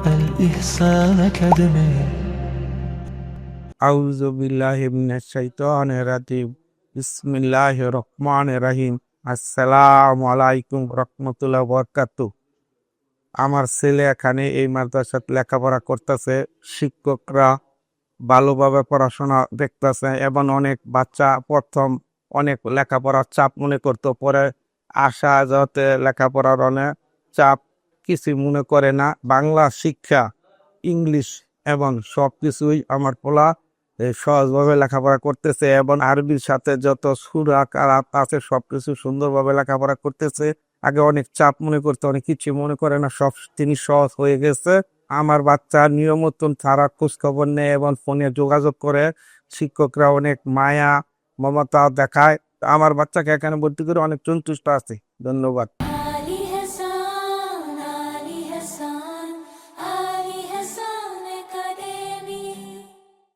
الإحسان أكاديمي. আউযু বিল্লাহি মিনাশ শাইতানির রাজিম। বিসমিল্লাহির রহমানির রহিম। আসসালামু আলাইকুম রাহমাতুল্লাহি ওয়া বারাকাতুহু। আমার ছেলে এখানে এই মাদ্রাসাতে লেখাপড়া করতেছে। শিক্ষকরা ভালোভাবে পড়াশোনা দেখতেছে এবং অনেক বাচ্চা প্রথম অনেক লেখাপড়ার চাপ মনে করতো, পরে আসা যাতে লেখাপড়ার অনেক চাপ কিছু মনে করে না। বাংলা শিক্ষা, ইংলিশ এবং সবকিছুই আমার পোলা সহজভাবে লেখাপড়া করতেছে এবং আরবির সাথে যত সূরা কারাত আছে সবকিছু সুন্দরভাবে লেখাপড়া করতেছে। আগে অনেক চাপ মনে করতে, অনেক কিছু মনে করে না, সব তিনি সহজ হয়ে গেছে। আমার বাচ্চা নিয়মিত তারা খোঁজ খবর নেয় এবং ফোনে যোগাযোগ করে। শিক্ষকরা অনেক মায়া মমতা দেখায়। আমার বাচ্চাকে এখানে ভর্তি করে অনেক সন্তুষ্ট আছে। ধন্যবাদ।